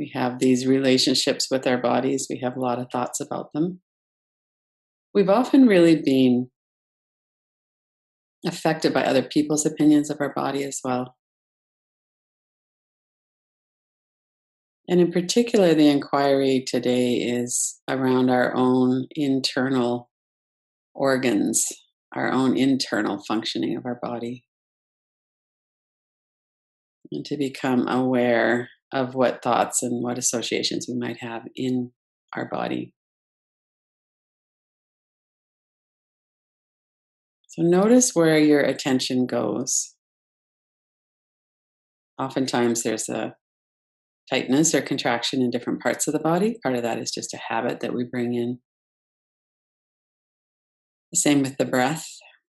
We have these relationships with our bodies. We have a lot of thoughts about them. We've often really been affected by other people's opinions of our body as well. And in particular, the inquiry today is around our own internal organs, our own internal functioning of our body, and to become aware of what thoughts and what associations we might have in our body. So notice where your attention goes. Oftentimes there's a tightness or contraction in different parts of the body. Part of that is just a habit that we bring in. The same with the breath.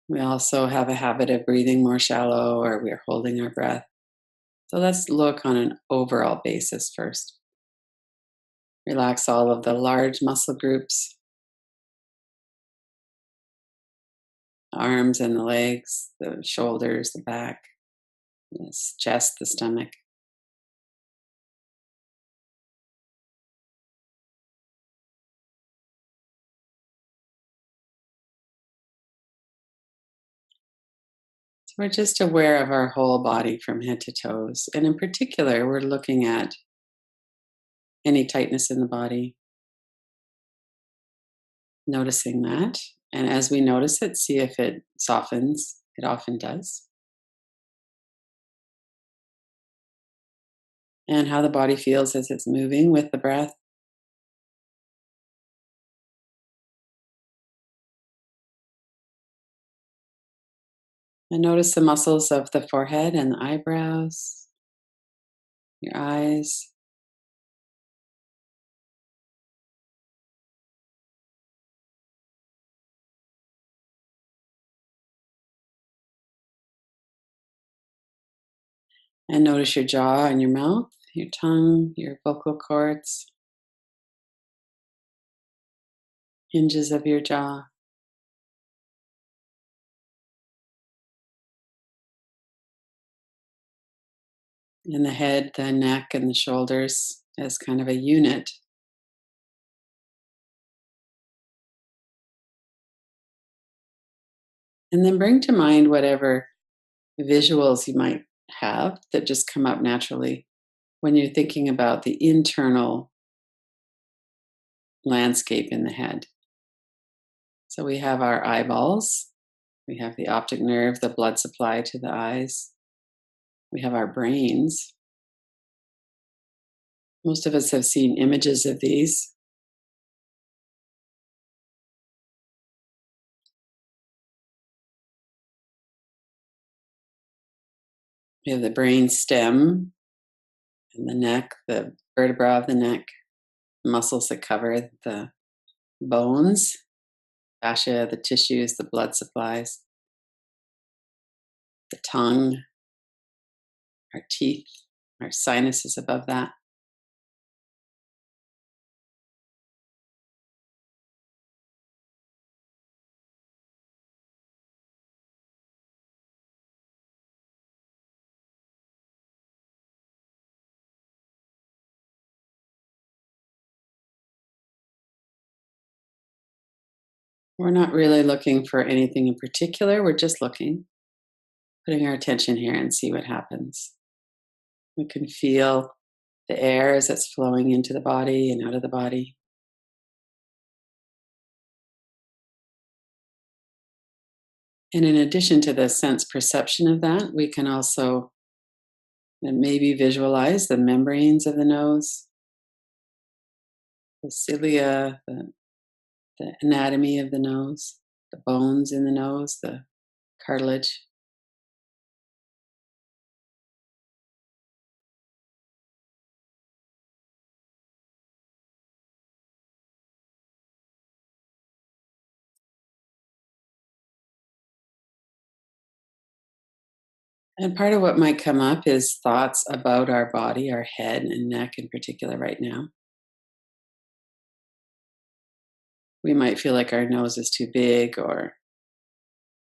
We also have a habit of breathing more shallow, or we're holding our breath. So let's look on an overall basis first. Relax all of the large muscle groups, the arms and the legs, the shoulders, the back, the chest, the stomach. So we're just aware of our whole body from head to toes. And in particular, we're looking at any tightness in the body, noticing that. And as we notice it, see if it softens. It often does. And how the body feels as it's moving with the breath. And notice the muscles of the forehead and the eyebrows, your eyes. And notice your jaw and your mouth, your tongue, your vocal cords, hinges of your jaw. And the head, the neck, and the shoulders as kind of a unit. And then bring to mind whatever visuals you might have that just come up naturally when you're thinking about the internal landscape in the head. So we have our eyeballs, we have the optic nerve, the blood supply to the eyes, we have our brains. Most of us have seen images of these. We have the brain stem and the neck, the vertebra of the neck, muscles that cover the bones, fascia, the tissues, the blood supplies, the tongue, our teeth, our sinuses above that. We're not really looking for anything in particular. We're just looking, putting our attention here and see what happens. We can feel the air as it's flowing into the body and out of the body. And in addition to the sense perception of that, we can also maybe visualize the membranes of the nose, the cilia, the anatomy of the nose, the bones in the nose, the cartilage. And part of what might come up is thoughts about our body, our head and neck in particular right now. We might feel like our nose is too big, or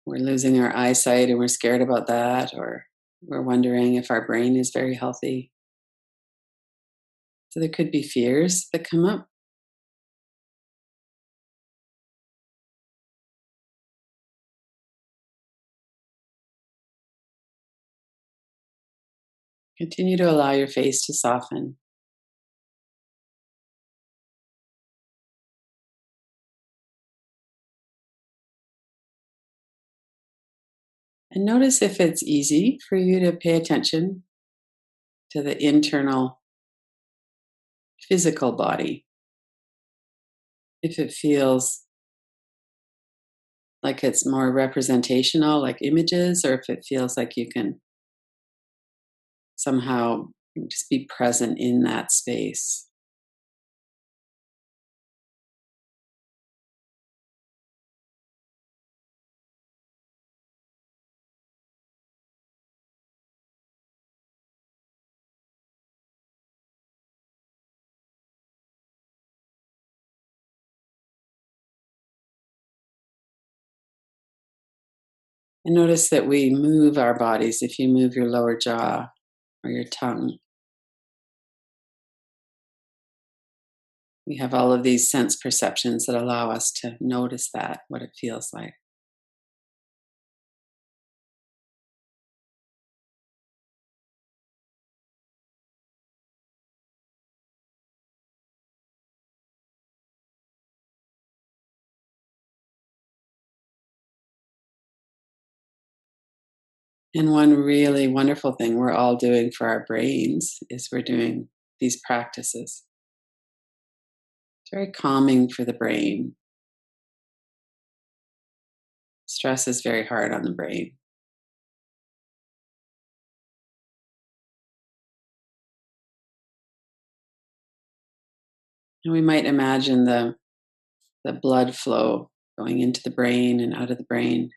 we're losing our eyesight and we're scared about that, or we're wondering if our brain is very healthy. So there could be fears that come up. Continue to allow your face to soften. And notice if it's easy for you to pay attention to the internal physical body. If it feels like it's more representational, like images, or if it feels like you can somehow just be present in that space. And notice that we move our bodies. If you move your lower jaw or your tongue, we have all of these sense perceptions that allow us to notice that, what it feels like. And one really wonderful thing we're all doing for our brains is we're doing these practices. It's very calming for the brain. Stress is very hard on the brain. And we might imagine the blood flow going into the brain and out of the brain.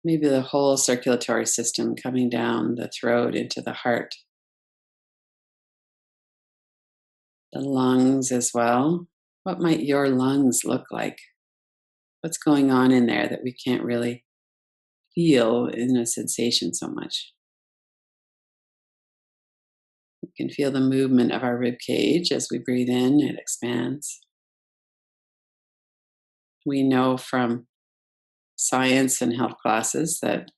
Maybe the whole circulatory system coming down the throat into the heart, the lungs as well. What might your lungs look like? What's going on in there that we can't really feel in a sensation so much? We can feel the movement of our rib cage as we breathe in, it expands. We know from science and health classes that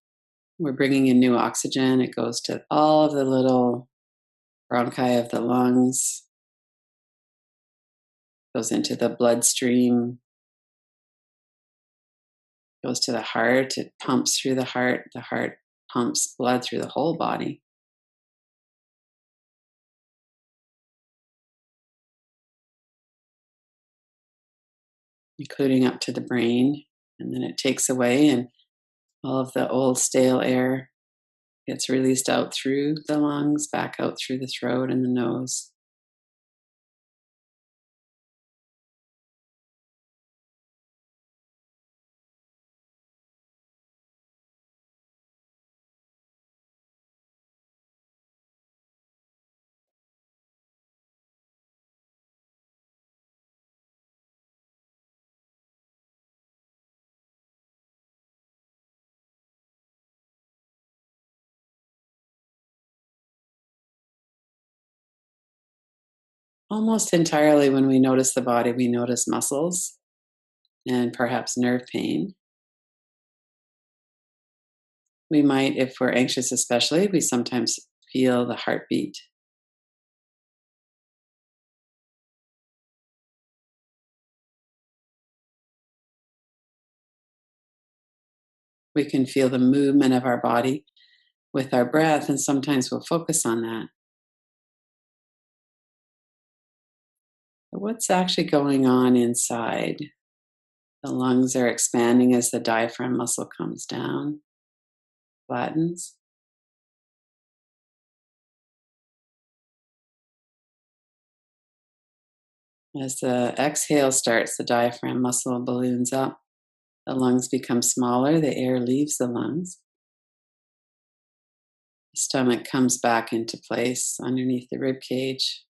we're bringing in new oxygen. It goes to all of the little bronchi of the lungs, goes into the bloodstream, goes to the heart. It pumps through the heart. The heart pumps blood through the whole body. Including up to the brain. And then it takes away, and all of the old stale air gets released out through the lungs, back out through the throat and the nose. Almost entirely, when we notice the body, we notice muscles and perhaps nerve pain. We might, if we're anxious especially, we sometimes feel the heartbeat. We can feel the movement of our body with our breath, and sometimes we'll focus on that. But what's actually going on inside? The lungs are expanding as the diaphragm muscle comes down, flattens. As the exhale starts, the diaphragm muscle balloons up. The lungs become smaller, the air leaves the lungs. The stomach comes back into place underneath the rib cage.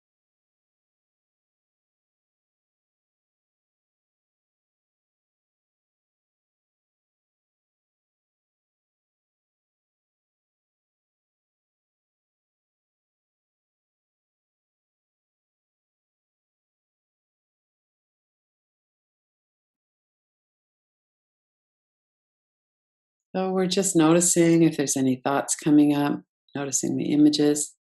So we're just noticing if there's any thoughts coming up, noticing the images,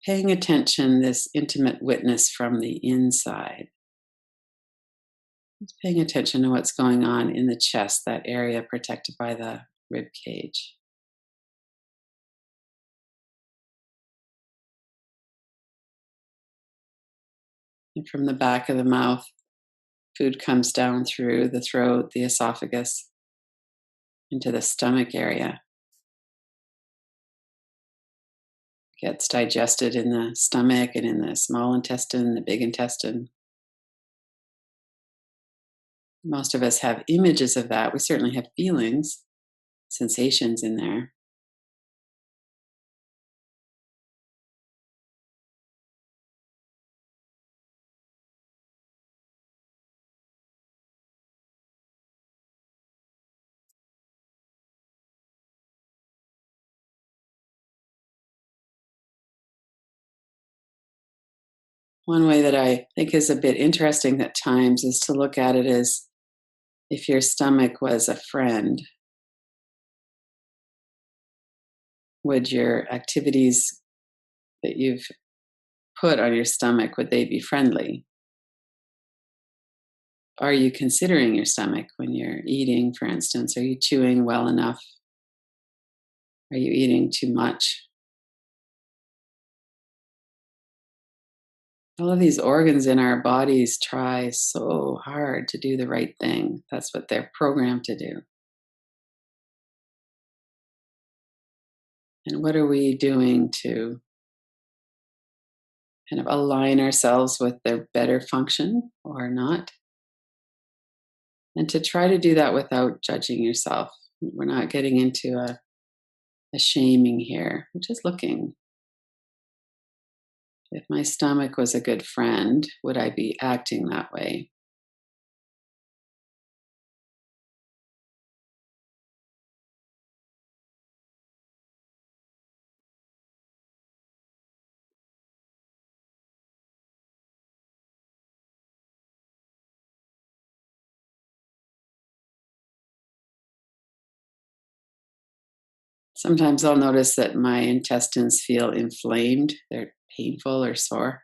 paying attention, this intimate witness from the inside. Just paying attention to what's going on in the chest, that area protected by the rib cage. And from the back of the mouth, food comes down through the throat, the esophagus, into the stomach area. Gets digested in the stomach and in the small intestine, the big intestine. Most of us have images of that. We certainly have feelings, sensations in there. One way that I think is a bit interesting at times is to look at it as if your stomach was a friend. Would your activities that you've put on your stomach, would they be friendly? Are you considering your stomach when you're eating, for instance? Are you chewing well enough? Are you eating too much? All of these organs in our bodies try so hard to do the right thing. That's what they're programmed to do. And what are we doing to kind of align ourselves with their better function or not? And to try to do that without judging yourself. We're not getting into a shaming here. We're just looking. If my stomach was a good friend, would I be acting that way? Sometimes I'll notice that my intestines feel inflamed, they're painful or sore.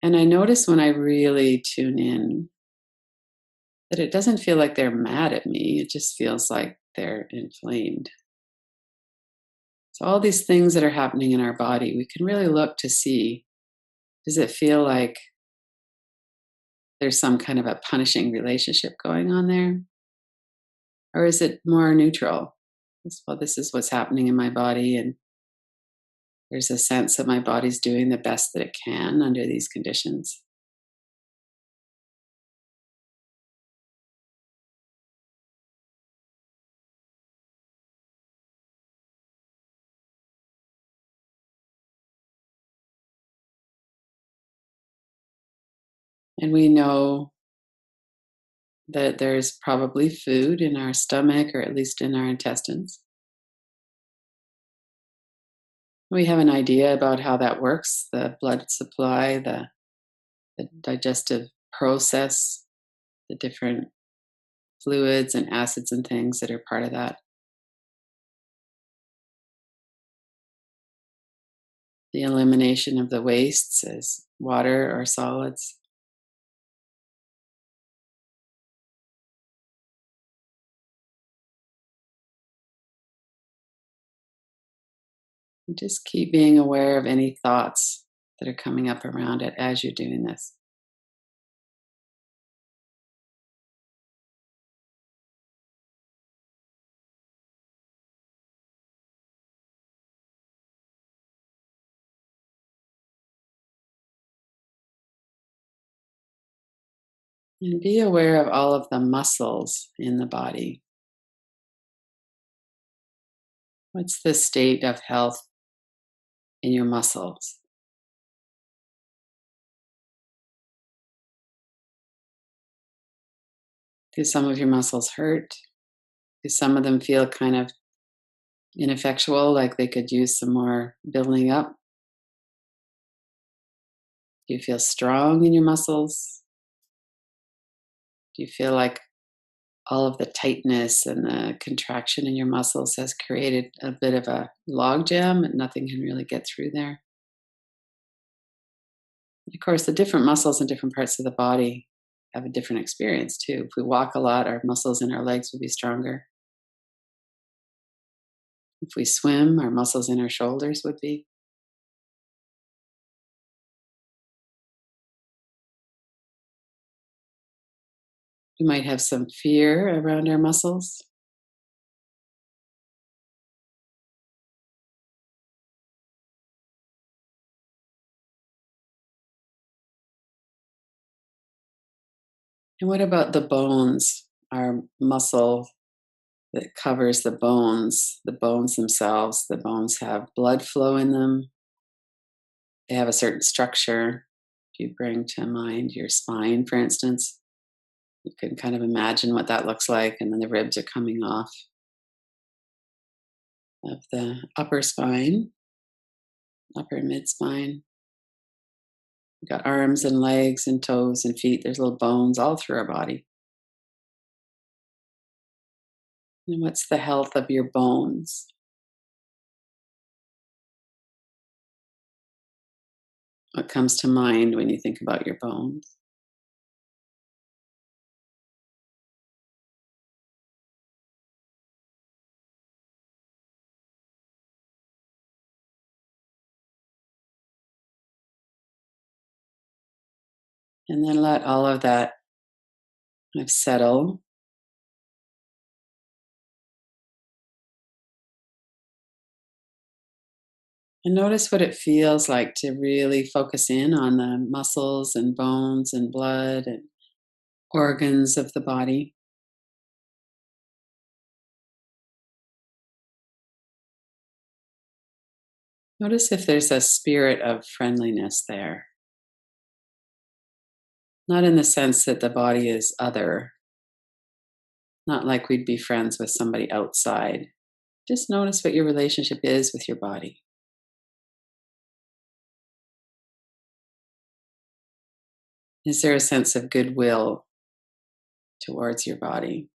And I notice when I really tune in that it doesn't feel like they're mad at me, it just feels like they're inflamed. So, all these things that are happening in our body, we can really look to see, does it feel like there's some kind of a punishing relationship going on there? Or is it more neutral? Well, this is what's happening in my body, and there's a sense that my body's doing the best that it can under these conditions. And we know that there's probably food in our stomach, or at least in our intestines. We have an idea about how that works, the blood supply, the digestive process, the different fluids and acids and things that are part of that. The elimination of the wastes as water or solids. And just keep being aware of any thoughts that are coming up around it as you're doing this. And be aware of all of the muscles in the body. What's the state of health in your muscles? Do some of your muscles hurt? Do some of them feel kind of ineffectual, like they could use some more building up? Do you feel strong in your muscles? Do you feel like all of the tightness and the contraction in your muscles has created a bit of a logjam and nothing can really get through there? Of course, the different muscles in different parts of the body have a different experience too. If we walk a lot, our muscles in our legs will be stronger. If we swim, our muscles in our shoulders would be. We might have some fear around our muscles. And what about the bones? Our muscle that covers the bones themselves, the bones have blood flow in them. They have a certain structure. If you bring to mind your spine, for instance, you can kind of imagine what that looks like, and then the ribs are coming off of the upper spine, upper and mid spine. We've got arms and legs and toes and feet. There's little bones all through our body. And what's the health of your bones? What comes to mind when you think about your bones? And then let all of that kind of settle. And notice what it feels like to really focus in on the muscles and bones and blood and organs of the body. Notice if there's a spirit of friendliness there. Not in the sense that the body is other, not like we'd be friends with somebody outside. Just notice what your relationship is with your body. Is there a sense of goodwill towards your body?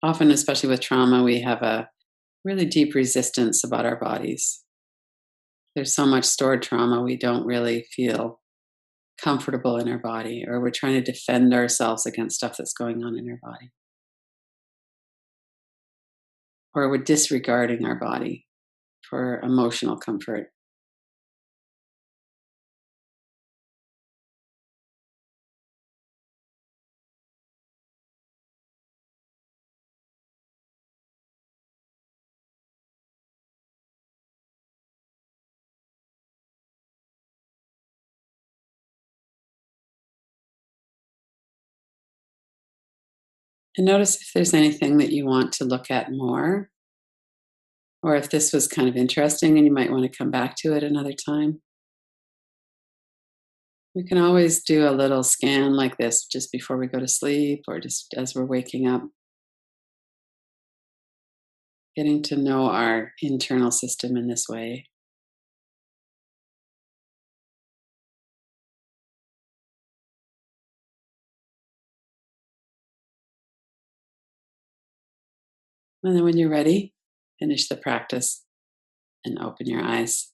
Often, especially with trauma, we have a really deep resistance about our bodies. There's so much stored trauma, we don't really feel comfortable in our body, or we're trying to defend ourselves against stuff that's going on in our body, or we're disregarding our body for emotional comfort. And notice if there's anything that you want to look at more, or if this was kind of interesting and you might want to come back to it another time. We can always do a little scan like this just before we go to sleep or just as we're waking up, getting to know our internal system in this way. And then when you're ready, finish the practice and open your eyes.